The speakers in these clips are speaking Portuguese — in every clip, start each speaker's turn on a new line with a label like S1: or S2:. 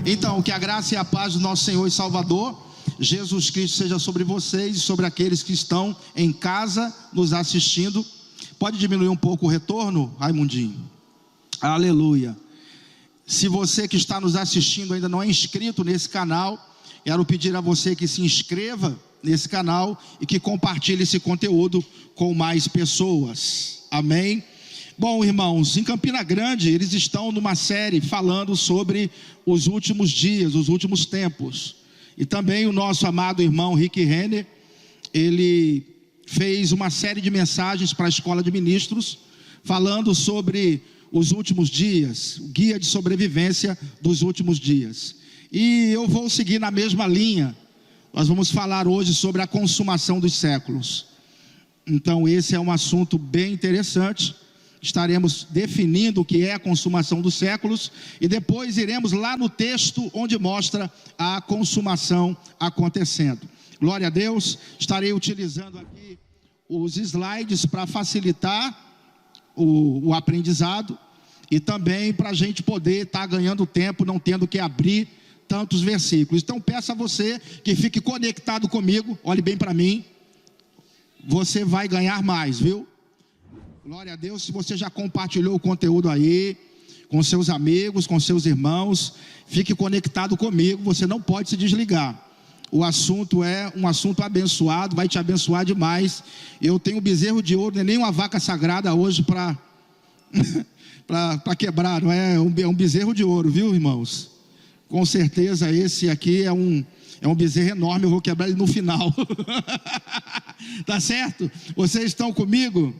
S1: Então, que a graça e a paz do nosso Senhor e Salvador Jesus Cristo seja sobre vocês e sobre aqueles que estão em casa nos assistindo. Pode diminuir um pouco o retorno, Raimundinho? Aleluia. Se você que está nos assistindo ainda não é inscrito nesse canal, quero pedir a você que se inscreva nesse canal e que compartilhe esse conteúdo com mais pessoas. Amém? Bom, irmãos, em Campina Grande eles estão numa série falando sobre os últimos dias, os últimos tempos. E também o nosso amado irmão Rick Renner, ele fez uma série de mensagens para a Escola de Ministros, falando sobre os últimos dias, o guia de sobrevivência dos últimos dias. E eu vou seguir na mesma linha. Nós vamos falar hoje sobre a consumação dos séculos. Então esse é um assunto bem interessante. Estaremos definindo o que é a consumação dos séculos e depois iremos lá no texto onde mostra a consumação acontecendo. Glória a Deus. Estarei utilizando aqui os slides para facilitar o aprendizado e também para a gente poder estar ganhando tempo, não tendo que abrir tantos versículos. Então peço a você que fique conectado comigo, olhe bem para mim, você vai ganhar mais, viu? Glória a Deus. Se você já compartilhou o conteúdo aí com seus amigos, com seus irmãos, fique conectado comigo, você não pode se desligar. O assunto é um assunto abençoado, vai te abençoar demais. Eu tenho um bezerro de ouro, não é nem uma vaca sagrada hoje para quebrar, não é? É um bezerro de ouro, viu, irmãos? Com certeza esse aqui é um bezerro enorme, eu vou quebrar ele no final. Tá certo? Vocês estão comigo?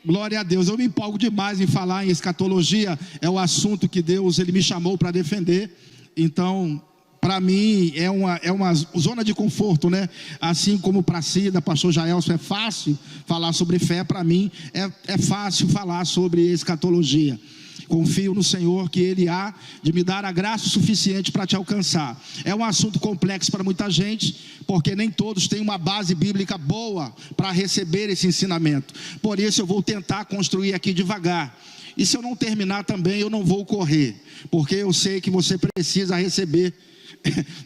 S1: Glória a Deus. Eu me empolgo demais em falar em escatologia, é o assunto que Deus ele me chamou para defender. Então, para mim é uma zona de conforto, né? Assim como para Cida, pastor Jaelson, é fácil falar sobre fé, para mim é fácil falar sobre escatologia. Confio no Senhor que Ele há de me dar a graça suficiente para te alcançar. É um assunto complexo para muita gente, porque nem todos têm uma base bíblica boa para receber esse ensinamento. Por isso eu vou tentar construir aqui devagar. E se eu não terminar também, eu não vou correr, porque eu sei que você precisa receber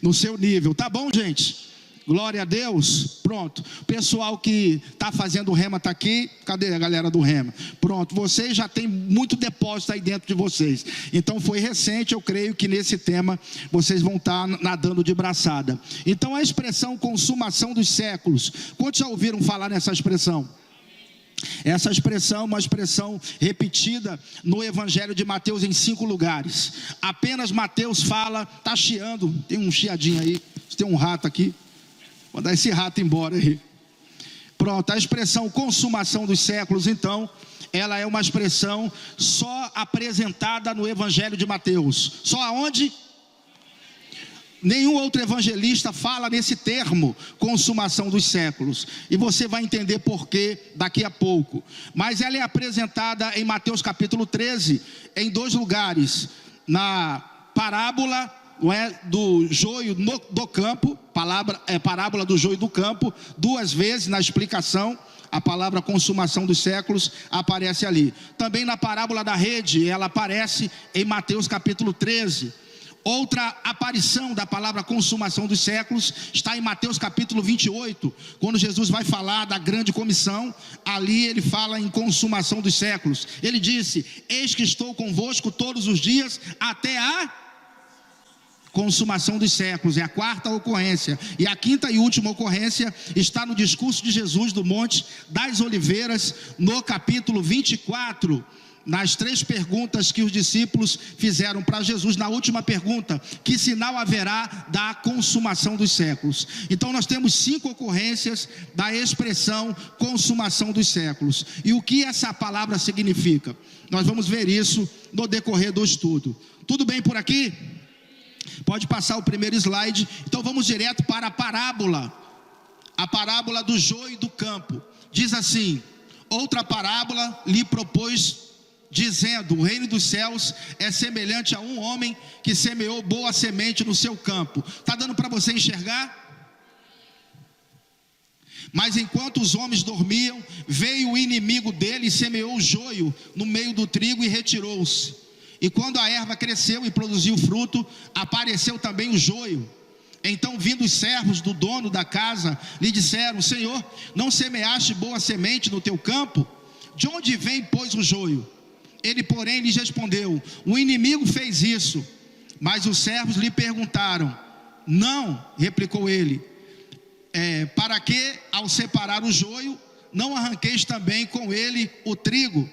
S1: no seu nível. Tá bom, gente? Glória a Deus. Pronto. O pessoal que está fazendo o rema está aqui. Cadê a galera do rema? Pronto. Vocês já tem muito depósito aí dentro de vocês. Então foi recente, eu creio que nesse tema vocês vão estar nadando de braçada. Então a expressão consumação dos séculos. Quantos já ouviram falar nessa expressão? Essa expressão é uma expressão repetida no Evangelho de Mateus em 5 lugares. Apenas Mateus fala, está chiando, tem um chiadinho aí, tem um rato aqui. Vou dar esse rato embora aí. Pronto, a expressão consumação dos séculos, então, ela é uma expressão só apresentada no Evangelho de Mateus. Só aonde? Nenhum outro evangelista fala nesse termo, consumação dos séculos. E você vai entender por quê daqui a pouco. Mas ela é apresentada em Mateus capítulo 13, em 2 lugares. Na parábola, não é, do joio do campo, parábola do joio do campo, 2 vezes na explicação, a palavra consumação dos séculos aparece ali. Também na parábola da rede, ela aparece em Mateus capítulo 13. Outra aparição da palavra consumação dos séculos está em Mateus capítulo 28, quando Jesus vai falar da grande comissão. Ali ele fala em consumação dos séculos. Ele disse: eis que estou convosco todos os dias até a consumação dos séculos. É a 4ª ocorrência. E a 5ª e última ocorrência está no discurso de Jesus do Monte das Oliveiras, no capítulo 24, nas 3 perguntas que os discípulos fizeram para Jesus. Na última pergunta: que sinal haverá da consumação dos séculos? Então nós temos 5 ocorrências da expressão consumação dos séculos. E o que essa palavra significa? Nós vamos ver isso no decorrer do estudo. Tudo bem por aqui? Pode passar o primeiro slide. Então vamos direto para a parábola do joio e do campo. Diz assim: outra parábola lhe propôs, dizendo: o reino dos céus é semelhante a um homem que semeou boa semente no seu campo. Está dando para você enxergar? Mas enquanto os homens dormiam, veio o inimigo dele e semeou o joio no meio do trigo e retirou-se. E quando a erva cresceu e produziu fruto, apareceu também o joio. Então, vindo os servos do dono da casa, lhe disseram: Senhor, não semeaste boa semente no teu campo? De onde vem, pois, o joio? Ele, porém, lhes respondeu: o inimigo fez isso. Mas os servos lhe perguntaram: não, replicou ele, para que, ao separar o joio, não arranqueis também com ele o trigo?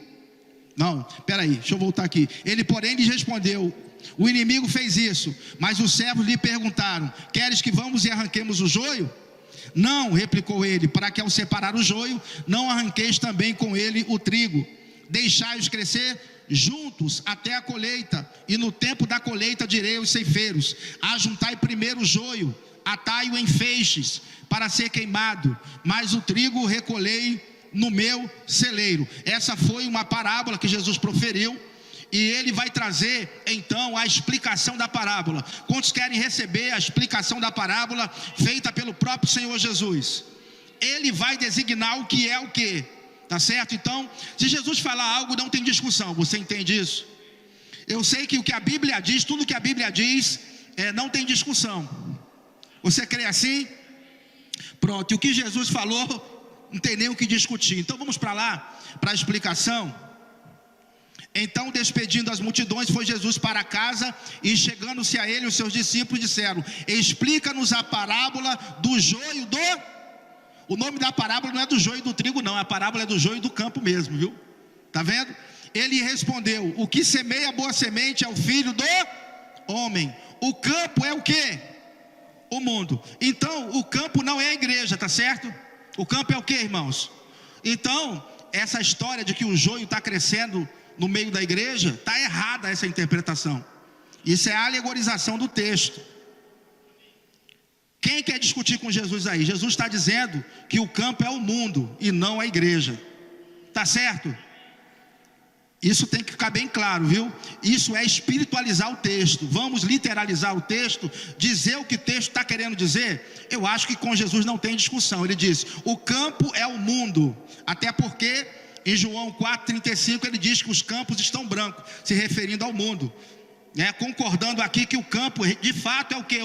S1: Não, peraí, deixa eu voltar aqui. Ele, porém, lhes respondeu: o inimigo fez isso. Mas os servos lhe perguntaram: queres que vamos e arranquemos o joio? Não, replicou ele, para que, ao separar o joio, não arranqueis também com ele o trigo. Deixai-os crescer juntos até a colheita, e no tempo da colheita direi aos ceifeiros: ajuntai primeiro o joio, atai-o em feixes, para ser queimado, mas o trigo recolhei no meu celeiro. Essa foi uma parábola que Jesus proferiu, e ele vai trazer então a explicação da parábola. Quantos querem receber a explicação da parábola feita pelo próprio Senhor Jesus? Ele vai designar o que é o que, tá certo? Então, se Jesus falar algo, não tem discussão. Você entende isso? Eu sei que o que a Bíblia diz, tudo que a Bíblia diz, não tem discussão. Você crê assim? Pronto, e o que Jesus falou, não tem nem o que discutir. Então vamos para lá, para a explicação. Então, despedindo as multidões, foi Jesus para casa, e chegando-se a ele, os seus discípulos disseram: explica-nos a parábola do joio do... O nome da parábola não é do joio do trigo não, a parábola é do joio do campo mesmo, viu? Tá vendo? Ele respondeu: o que semeia a boa semente é o filho do homem. O campo é o quê? O mundo. Então, o campo não é a igreja, tá certo? O campo é o quê, irmãos? Então, essa história de que o joio está crescendo no meio da igreja, está errada essa interpretação. Isso é a alegorização do texto. Quem quer discutir com Jesus aí? Jesus está dizendo que o campo é o mundo e não a igreja. Tá certo? Isso tem que ficar bem claro, viu? Isso é espiritualizar o texto. Vamos literalizar o texto, dizer o que o texto está querendo dizer? Eu acho que com Jesus não tem discussão. Ele diz: o campo é o mundo. Até porque em João 4,35 ele diz que os campos estão brancos, se referindo ao mundo, concordando aqui que o campo de fato é o que?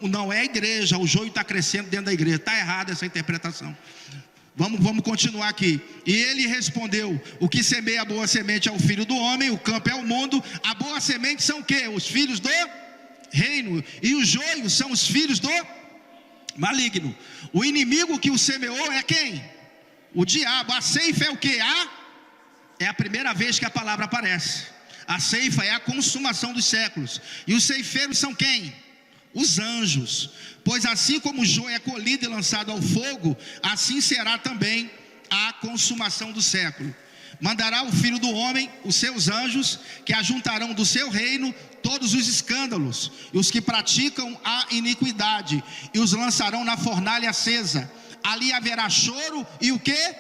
S1: Não é a igreja. O joio está crescendo dentro da igreja. Está errada essa interpretação. Vamos continuar aqui. E ele respondeu: o que semeia a boa semente é o filho do homem, o campo é o mundo. A boa semente são o quê? Os filhos do reino, e os joios são os filhos do maligno. O inimigo que o semeou é quem? O diabo. A ceifa é o quê? É a primeira vez que a palavra aparece. A ceifa é a consumação dos séculos. E os ceifeiros são quem? Os anjos. Pois assim como o joio é colhido e lançado ao fogo, assim será também a consumação do século. Mandará o Filho do Homem os seus anjos, que ajuntarão do seu reino todos os escândalos e os que praticam a iniquidade, e os lançarão na fornalha acesa. Ali haverá choro e o quê?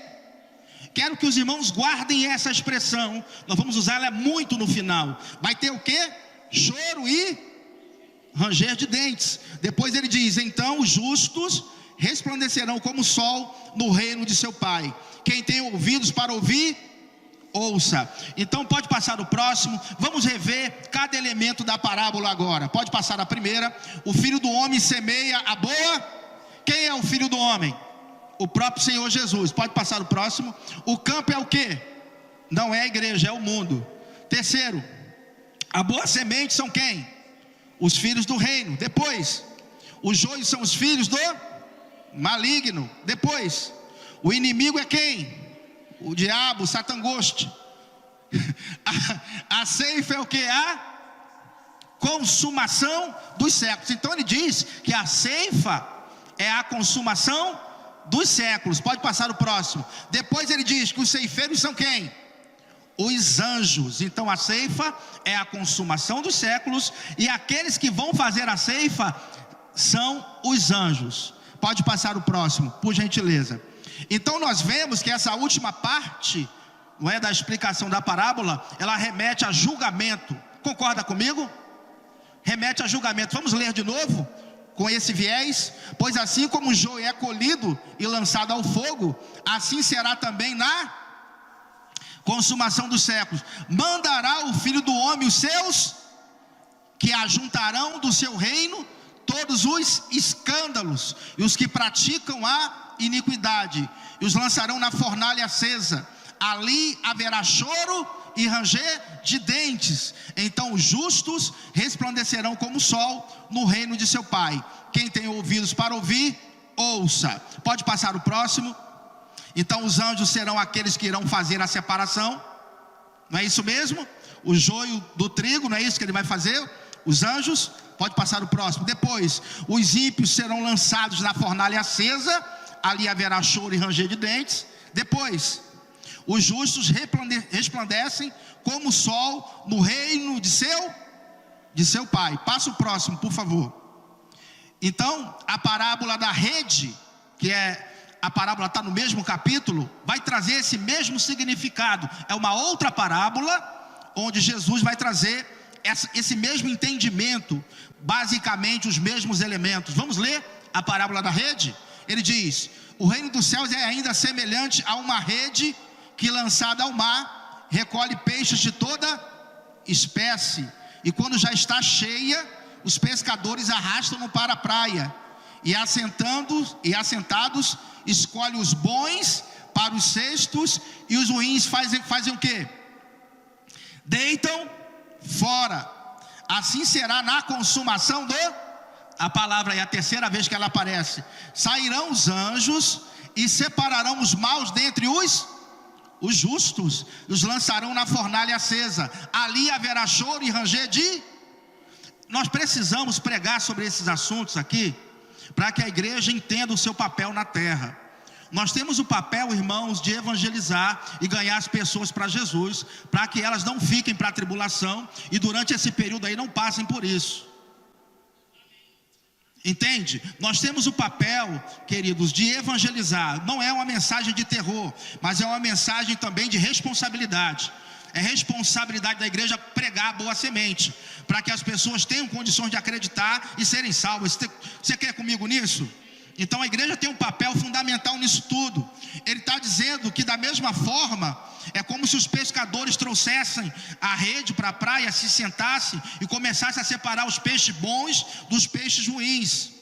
S1: Quero que os irmãos guardem essa expressão. Nós vamos usar ela muito no final. Vai ter o quê? Choro e ranger de dentes. Depois ele diz: então os justos resplandecerão como o sol no reino de seu Pai. Quem tem ouvidos para ouvir, ouça. Então pode passar o próximo. Vamos rever cada elemento da parábola agora. Pode passar a primeira. O filho do homem semeia a boa. Quem é o filho do homem? O próprio Senhor Jesus. Pode passar o próximo. O campo é o quê? Não é a igreja, é o mundo. Terceiro, a boa semente são quem? Os filhos do reino. Depois, os joios são os filhos do maligno. Depois, o inimigo é quem? O diabo, o satangoste. A ceifa é o que? A consumação dos séculos. Então ele diz que a ceifa é a consumação dos séculos. Pode passar o próximo. Depois ele diz que os ceifeiros são quem? Os anjos. Então a ceifa é a consumação dos séculos, e aqueles que vão fazer a ceifa são os anjos. Pode passar o próximo, por gentileza. Então nós vemos que essa última parte, não é, da explicação da parábola, ela remete a julgamento. Concorda comigo? Remete a julgamento. Vamos ler de novo com esse viés. Pois assim como o joio é colhido e lançado ao fogo, assim será também consumação dos séculos, mandará o Filho do Homem os seus, que ajuntarão do seu reino todos os escândalos e os que praticam a iniquidade, e os lançarão na fornalha acesa. Ali haverá choro e ranger de dentes. Então os justos resplandecerão como o sol no reino de seu Pai. Quem tem ouvidos para ouvir, ouça. Pode passar o próximo. Então os anjos serão aqueles que irão fazer a separação. Não é isso mesmo? O joio do trigo, não é isso que ele vai fazer? Os anjos. Pode passar o próximo. Depois, os ímpios serão lançados na fornalha acesa. Ali haverá choro e ranger de dentes. Depois, os justos resplandecem como o sol no reino de seu Pai. Passa o próximo, por favor. Então, a parábola da rede, que a parábola está no mesmo capítulo, vai trazer esse mesmo significado. É uma outra parábola, onde Jesus vai trazer esse mesmo entendimento, basicamente os mesmos elementos. Vamos ler a parábola da rede? Ele diz: o reino dos céus é ainda semelhante a uma rede que, lançada ao mar, recolhe peixes de toda espécie, e quando já está cheia, os pescadores arrastam-no para a praia, e assentados escolhe os bons para os cestos, e os ruins fazem o quê? Deitam fora. Assim será na consumação a palavra é a terceira vez que ela aparece. Sairão os anjos e separarão os maus dentre os justos, os lançarão na fornalha acesa. Ali haverá choro e ranger de... Nós precisamos pregar sobre esses assuntos aqui, para que a igreja entenda o seu papel na terra. Nós temos o papel, irmãos, de evangelizar e ganhar as pessoas para Jesus, para que elas não fiquem para a tribulação e durante esse período aí não passem por isso. Entende? Nós temos o papel, queridos, de evangelizar. Não é uma mensagem de terror, mas é uma mensagem também de responsabilidade. É responsabilidade da igreja pregar a boa semente, para que as pessoas tenham condições de acreditar e serem salvas. Você quer comigo nisso? Então a igreja tem um papel fundamental nisso tudo. Ele está dizendo que da mesma forma, é como se os pescadores trouxessem a rede para a praia, se sentassem e começassem a separar os peixes bons dos peixes ruins.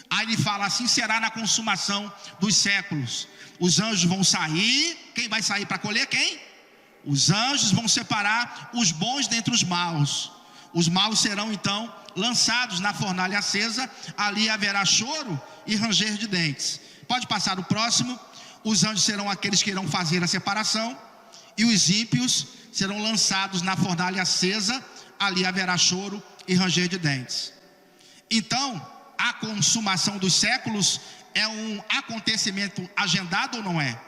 S1: Aí ele fala: assim será na consumação dos séculos. Os anjos vão sair. Quem vai sair para colher? Quem? Os anjos vão separar os bons dentre os maus. Os maus serão então lançados na fornalha acesa. Ali haverá choro e ranger de dentes. Pode passar o próximo. Os anjos serão aqueles que irão fazer a separação, e os ímpios serão lançados na fornalha acesa. Ali haverá choro e ranger de dentes. Então, a consumação dos séculos é um acontecimento agendado ou não é?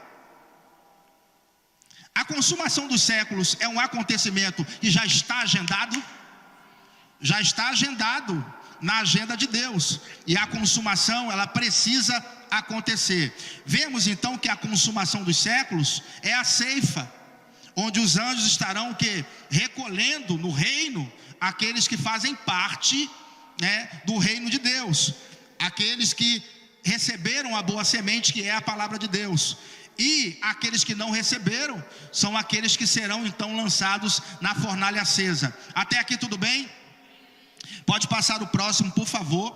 S1: A consumação dos séculos é um acontecimento que já está agendado? Já está agendado na agenda de Deus, e a consumação ela precisa acontecer. Vemos então que a consumação dos séculos é a ceifa, onde os anjos estarão o quê? Recolhendo no reino aqueles que fazem parte, do reino de Deus, aqueles que receberam a boa semente, que é a palavra de Deus. E aqueles que não receberam são aqueles que serão então lançados na fornalha acesa. Até aqui tudo bem? Pode passar o próximo, por favor,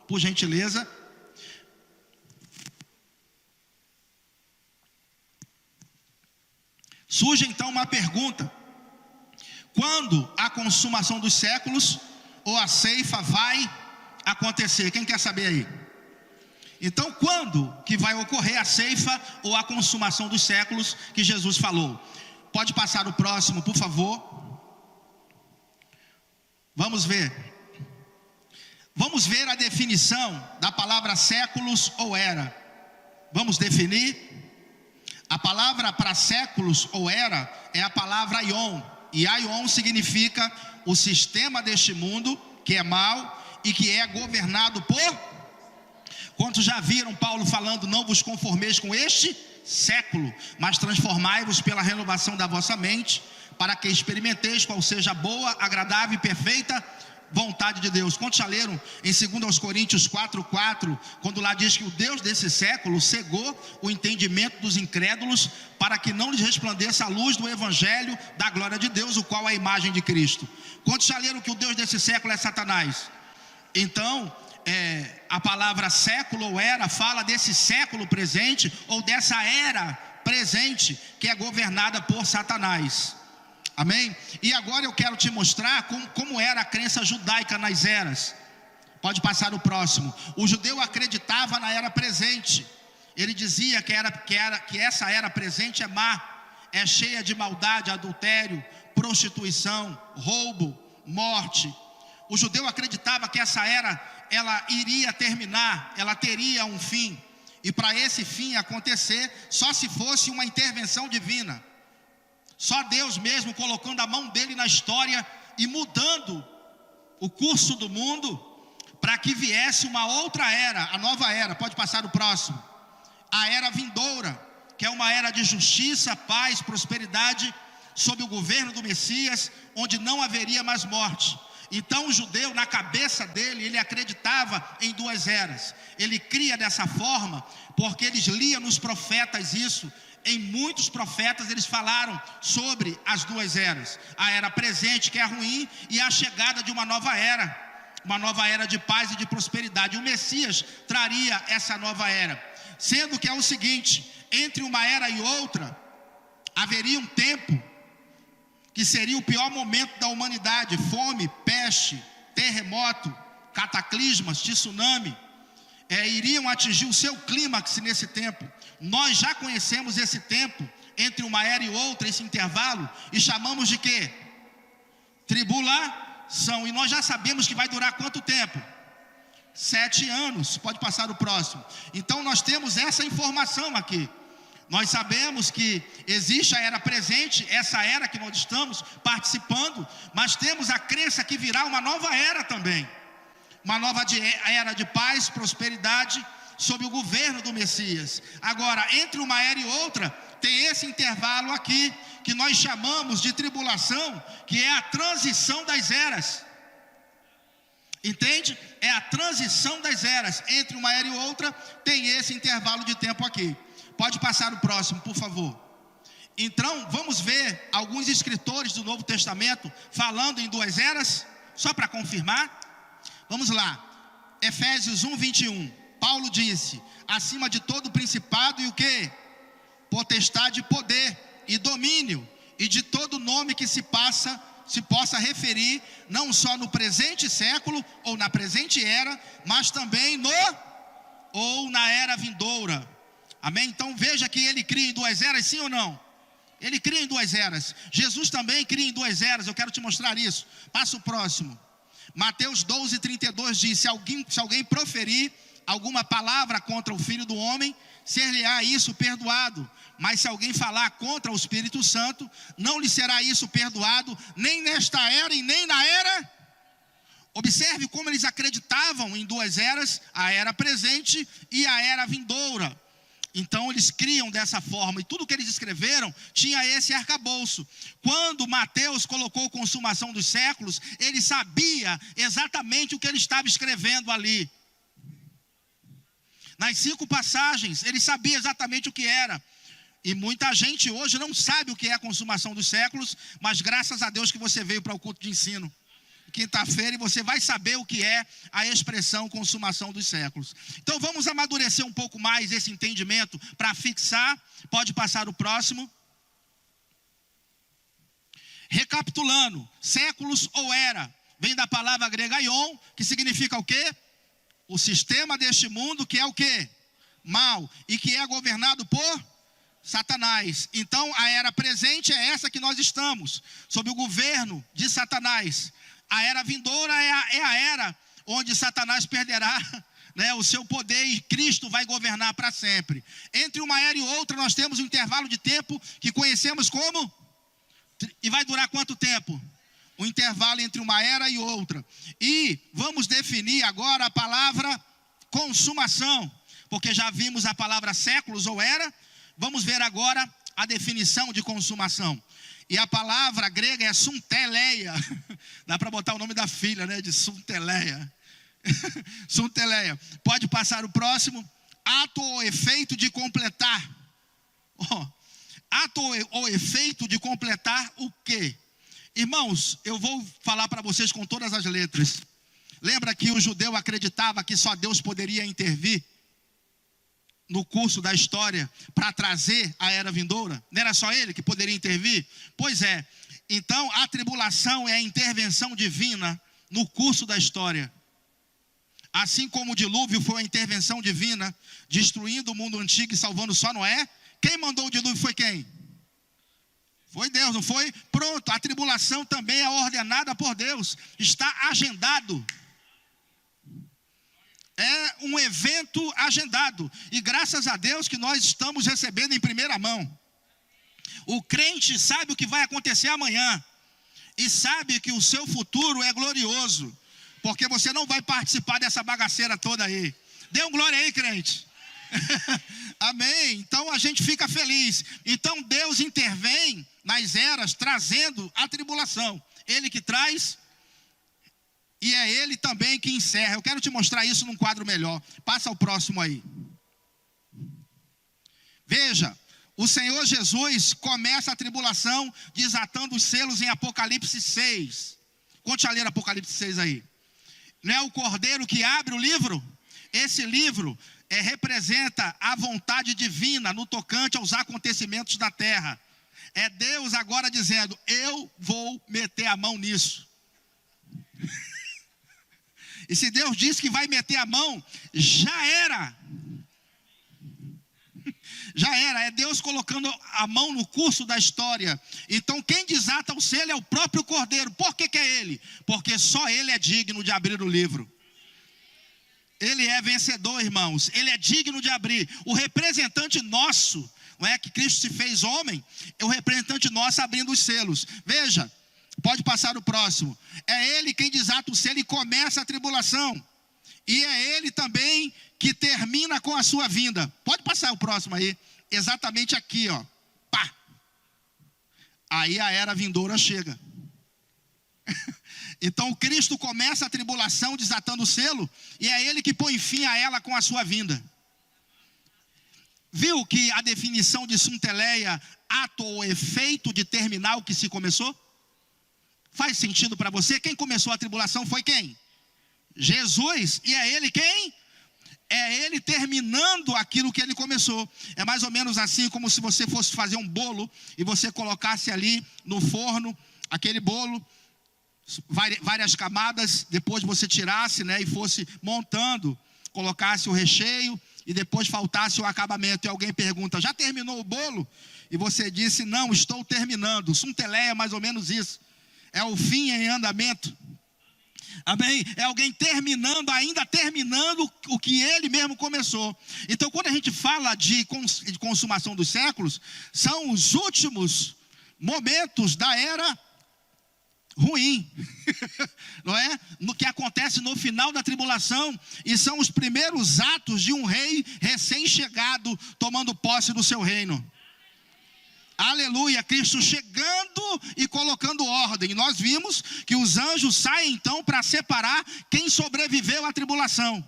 S1: por gentileza. Surge então uma pergunta: quando a consumação dos séculos ou a ceifa vai acontecer? Quem quer saber aí? Então, quando que vai ocorrer a ceifa ou a consumação dos séculos que Jesus falou? Pode passar o próximo, por favor. Vamos ver. Vamos ver a definição da palavra séculos ou era. Vamos definir. A palavra para séculos ou era é a palavra aion. E aion significa o sistema deste mundo que é mau e que é governado por... Quantos já viram Paulo falando: não vos conformeis com este século, mas transformai-vos pela renovação da vossa mente, para que experimenteis qual seja a boa, agradável e perfeita vontade de Deus. Quantos já leram em 2 Coríntios 4:4, quando lá diz que o Deus desse século cegou o entendimento dos incrédulos, para que não lhes resplandeça a luz do evangelho da glória de Deus, o qual é a imagem de Cristo. Quantos já leram que o Deus desse século é Satanás? Então, a palavra século ou era fala desse século presente, ou dessa era presente, que é governada por Satanás. Amém? E agora eu quero te mostrar como era a crença judaica nas eras. Pode passar o próximo. O judeu acreditava na era presente. Ele dizia que essa era presente é má, é cheia de maldade, adultério, prostituição, roubo, morte. O judeu acreditava que essa era, ela iria terminar, ela teria um fim. E para esse fim acontecer, só se fosse uma intervenção divina. Só Deus mesmo colocando a mão dele na história e mudando o curso do mundo, para que viesse uma outra era, a nova era. Pode passar o próximo. A era vindoura, que é uma era de justiça, paz, prosperidade, sob o governo do Messias, onde não haveria mais morte. Então o judeu, na cabeça dele, ele acreditava em duas eras. Ele cria dessa forma, porque eles liam nos profetas isso. Em muitos profetas eles falaram sobre as duas eras. A era presente, que é ruim, e a chegada de uma nova era de paz e de prosperidade. O Messias traria essa nova era, sendo que é o seguinte: entre uma era e outra, haveria um tempo que seria o pior momento da humanidade. Fome, peste, terremoto, cataclismas, tsunami, iriam atingir o seu clímax nesse tempo. Nós já conhecemos esse tempo, entre uma era e outra, esse intervalo, e chamamos de quê? Tribulação. E nós já sabemos que vai durar quanto tempo? 7 anos. Pode passar o próximo. Então nós temos essa informação aqui. Nós sabemos que existe a era presente, essa era que nós estamos participando, mas temos a crença que virá uma nova era também. Uma nova era de paz, prosperidade, sob o governo do Messias. Agora, entre uma era e outra, tem esse intervalo aqui, que nós chamamos de tribulação, que é a transição das eras. Entende? É a transição das eras. Entre uma era e outra, tem esse intervalo de tempo aqui. Pode passar o próximo, por favor. Então, vamos ver alguns escritores do Novo Testamento falando em duas eras, só para confirmar. Vamos lá. Efésios 1:21. Paulo disse: acima de todo principado e o quê? Potestade, poder e domínio, e de todo nome que se possa referir, não só no presente século ou na presente era, mas também na era vindoura. Amém? Então veja que ele cria em duas eras, sim ou não? Ele cria em duas eras. Jesus também cria em duas eras. Eu quero te mostrar isso. Passa o próximo. Mateus 12:32 diz: se alguém proferir alguma palavra contra o Filho do Homem, ser-lhe-á isso perdoado. Mas se alguém falar contra o Espírito Santo, não lhe será isso perdoado, nem nesta era e nem na era. Observe como eles acreditavam em duas eras, a era presente e a era vindoura. Então eles criam dessa forma, e tudo que eles escreveram tinha esse arcabouço. Quando Mateus colocou consumação dos séculos, ele sabia exatamente o que ele estava escrevendo ali. Nas 5 passagens, ele sabia exatamente o que era. E muita gente hoje não sabe o que é a consumação dos séculos, mas graças a Deus que você veio para o culto de ensino quinta-feira, e você vai saber o que é a expressão consumação dos séculos. Então vamos amadurecer um pouco mais esse entendimento para fixar. Pode passar o próximo. Recapitulando, séculos ou era, vem da palavra grega aion, que significa o quê? O sistema deste mundo, que é o quê? Mal, e que é governado por Satanás. Então a era presente é essa que nós estamos, sob o governo de Satanás. A era vindoura é a era onde Satanás perderá, né, o seu poder, e Cristo vai governar para sempre. Entre uma era e outra nós temos um intervalo de tempo que conhecemos como? E vai durar quanto tempo? O intervalo entre uma era e outra. E vamos definir agora a palavra consumação, porque já vimos a palavra séculos ou era. Vamos ver agora a definição de consumação. E a palavra grega é sunteleia. Dá para botar o nome da filha, né? De sunteleia. Sunteleia. Pode passar o próximo. Ato ou efeito de completar. Ato ou efeito de completar o quê? Irmãos, eu vou falar para vocês com todas as letras. Lembra que o judeu acreditava que só Deus poderia intervir no curso da história para trazer a era vindoura? Não era só ele que poderia intervir? Pois é. Então a tribulação é a intervenção divina no curso da história. Assim como o dilúvio foi a intervenção divina, destruindo o mundo antigo e salvando só Noé. Quem mandou o dilúvio foi quem? Foi Deus, não foi? Pronto, a tribulação também é ordenada por Deus. Está agendado. É um evento agendado. E graças a Deus que nós estamos recebendo em primeira mão. O crente sabe o que vai acontecer amanhã. E sabe que o seu futuro é glorioso. Porque você não vai participar dessa bagaceira toda aí. Dê um glória aí, crente. Amém. Então a gente fica feliz. Então Deus intervém nas eras, trazendo a tribulação. Ele que traz, e é Ele também que encerra. Eu quero te mostrar isso num quadro melhor. Passa o próximo aí. Veja, o Senhor Jesus começa a tribulação desatando os selos em Apocalipse 6. Conte a ler Apocalipse 6 aí. Não é o cordeiro que abre o livro? Esse livro representa a vontade divina no tocante aos acontecimentos da terra. É Deus agora dizendo, eu vou meter a mão nisso. E se Deus disse que vai meter a mão, já era. Já era, é Deus colocando a mão no curso da história. Então quem desata o selo é o próprio cordeiro. Por que é ele? Porque só ele é digno de abrir o livro. Ele é vencedor, irmãos. Ele é digno de abrir. O representante nosso, não é que Cristo se fez homem, é o representante nosso abrindo os selos. Veja, pode passar o próximo. É ele quem desata o selo e começa a tribulação. E é ele também que termina com a sua vinda. Pode passar o próximo aí. Exatamente aqui, ó. Pá! Aí a era vindoura chega. Então Cristo começa a tribulação desatando o selo, e é Ele que põe fim a ela com a sua vinda. Viu que a definição de sunteleia, ato ou efeito de terminar o que se começou? Faz sentido para você? Quem começou a tribulação foi quem? Jesus. E é Ele quem? É Ele terminando aquilo que Ele começou. É mais ou menos assim como se você fosse fazer um bolo e você colocasse ali no forno aquele bolo, várias camadas, depois você tirasse, né, e fosse montando, colocasse o recheio e depois faltasse o acabamento. E alguém pergunta, já terminou o bolo? E você disse, não, estou terminando. Sunteleia é mais ou menos isso. É o fim em andamento. Amém? É alguém terminando, ainda terminando o que ele mesmo começou. Então quando a gente fala de consumação dos séculos, são os últimos momentos da era ruim, não é? No que acontece no final da tribulação, e são os primeiros atos de um rei recém-chegado tomando posse do seu reino. Aleluia, Cristo chegando e colocando ordem. Nós vimos que os anjos saem então para separar quem sobreviveu à tribulação.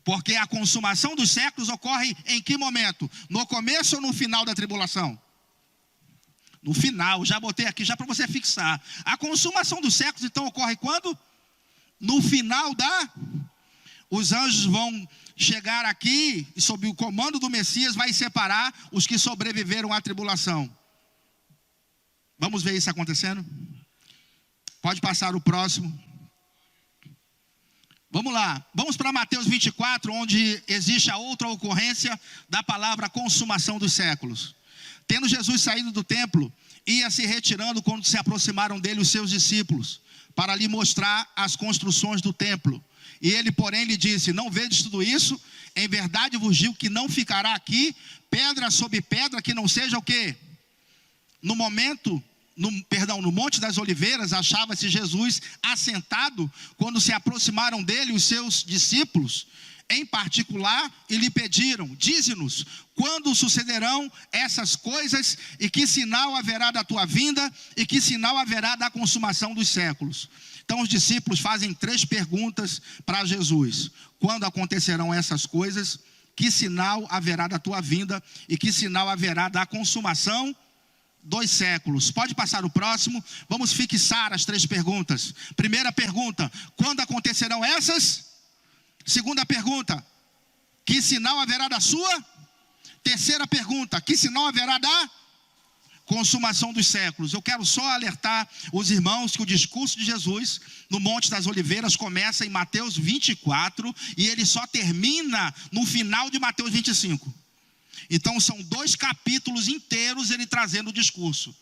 S1: Porque a consumação dos séculos ocorre em que momento? No começo ou no final da tribulação? No final, já botei aqui já para você fixar. A consumação dos séculos então ocorre quando? No final da... Os anjos vão chegar aqui e sob o comando do Messias vai separar os que sobreviveram à tribulação. Vamos ver isso acontecendo? Pode passar o próximo. Vamos lá, vamos para Mateus 24, onde existe a outra ocorrência da palavra consumação dos séculos. Tendo Jesus saído do templo, ia se retirando quando se aproximaram dele os seus discípulos, para lhe mostrar as construções do templo. E ele, porém, lhe disse, não vedes tudo isso? Em verdade vos digo que não ficará aqui pedra sobre pedra que não seja o quê? No Monte das Oliveiras, achava-se Jesus assentado, quando se aproximaram dele os seus discípulos. em particular e lhe pediram: dize-nos, quando sucederão essas coisas, e que sinal haverá da tua vinda, e que sinal haverá da consumação dos séculos? Então os discípulos fazem 3 perguntas para Jesus: quando acontecerão essas coisas, que sinal haverá da tua vinda, e que sinal haverá da consumação dos séculos? Pode passar o próximo. Vamos fixar as 3 perguntas. Primeira pergunta: quando acontecerão essas? Segunda pergunta: que sinal haverá da sua? Terceira pergunta: que sinal haverá da consumação dos séculos? Eu quero só alertar os irmãos que o discurso de Jesus no Monte das Oliveiras começa em Mateus 24 e ele só termina no final de Mateus 25. Então são 2 capítulos inteiros ele trazendo o discurso.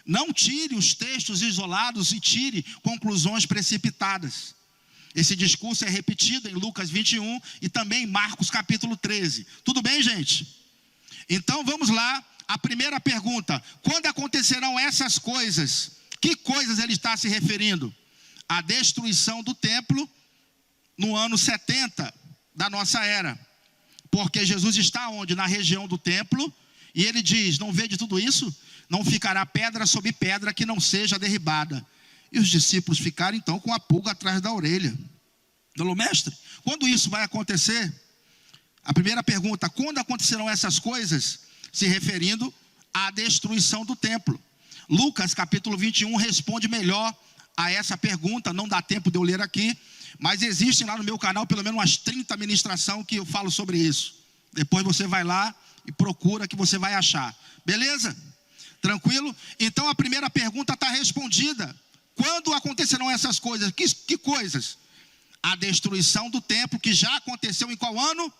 S1: Não tire os textos isolados e tire conclusões precipitadas. Esse discurso é repetido em Lucas 21 e também em Marcos capítulo 13. Tudo bem, gente? Então vamos lá. A primeira pergunta: quando acontecerão essas coisas? Que coisas ele está se referindo? A destruição do templo no ano 70 da nossa era. Porque Jesus está onde? Na região do templo. E ele diz: não vede tudo isso? Não ficará pedra sobre pedra que não seja derribada. E os discípulos ficaram então com a pulga atrás da orelha. Falou: mestre, quando isso vai acontecer? A primeira pergunta: quando acontecerão essas coisas? Se referindo à destruição do templo. Lucas capítulo 21 responde melhor a essa pergunta. Não dá tempo de eu ler aqui, mas existem lá no meu canal pelo menos umas 30 ministrações que eu falo sobre isso. Depois você vai lá e procura, que você vai achar. Beleza? Tranquilo? Então a primeira pergunta está respondida. Quando acontecerão essas coisas? Que coisas? A destruição do templo, que já aconteceu em qual ano?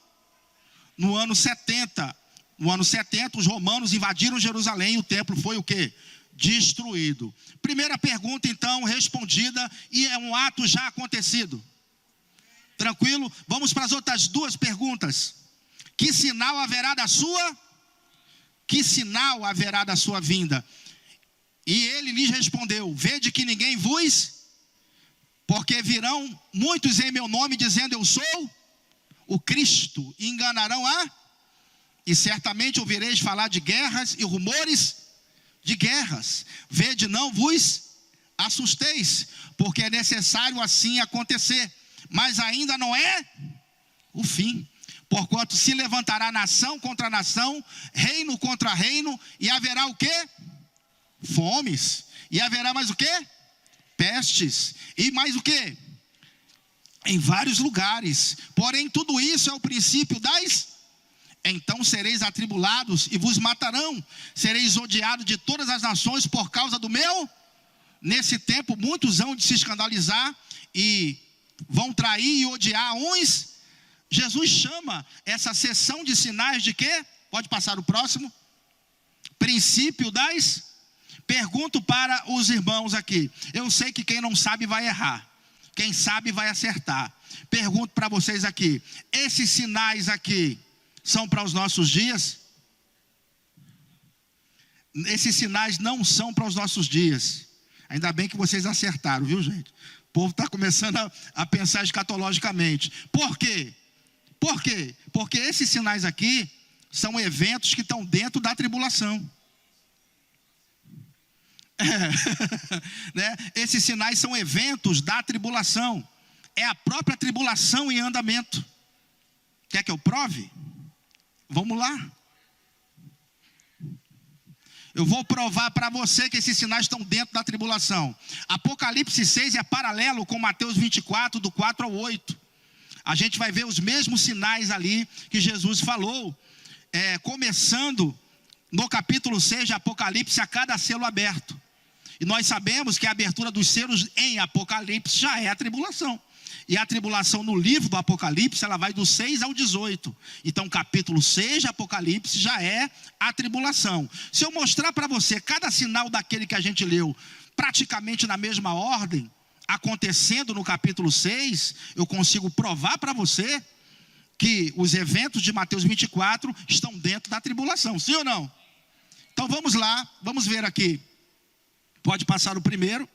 S1: No ano 70. No ano 70, os romanos invadiram Jerusalém e o templo foi o quê? Destruído. Primeira pergunta, então, respondida, e é um ato já acontecido. Tranquilo? Vamos para as outras 2 perguntas. Que sinal haverá da sua? Que sinal haverá da sua vinda? E ele lhes respondeu: vede que ninguém vos, porque virão muitos em meu nome, dizendo: eu sou o Cristo, e enganarão e certamente ouvireis falar de guerras e rumores de guerras. Vede, não vos assusteis, porque é necessário assim acontecer, mas ainda não é o fim. Porquanto se levantará nação contra nação, reino contra reino, e haverá o quê? Fomes. E haverá mais o quê? Pestes. E mais o quê? Em vários lugares. Porém tudo isso é o princípio das... Então sereis atribulados e vos matarão. Sereis odiados de todas as nações por causa do meu. Nesse tempo muitos hão de se escandalizar e vão trair e odiar uns. Jesus chama essa sessão de sinais de quê? Pode passar o próximo. Princípio das... Pergunto para os irmãos aqui. Eu sei que quem não sabe vai errar. Quem sabe vai acertar. Pergunto para vocês aqui. Esses sinais aqui são para os nossos dias? Esses sinais não são para os nossos dias. Ainda bem que vocês acertaram, viu, gente? O povo está começando a pensar escatologicamente. Por quê? Por quê? Porque esses sinais aqui são eventos que estão dentro da tribulação. Né? Esses sinais são eventos da tribulação. É a própria tribulação em andamento. Quer que eu prove? Vamos lá. Eu vou provar para você que esses sinais estão dentro da tribulação. Apocalipse 6 é paralelo com Mateus 24, do 4 ao 8. A gente vai ver os mesmos sinais ali que Jesus falou. Começando no capítulo 6 de Apocalipse, a cada selo aberto. E nós sabemos que a abertura dos selos em Apocalipse já é a tribulação. E a tribulação no livro do Apocalipse, ela vai do 6 ao 18. Então, capítulo 6 de Apocalipse já é a tribulação. Se eu mostrar para você cada sinal daquele que a gente leu, praticamente na mesma ordem, acontecendo no capítulo 6, eu consigo provar para você que os eventos de Mateus 24 estão dentro da tribulação. Sim ou não? Então, vamos lá, vamos ver aqui. Pode passar o primeiro.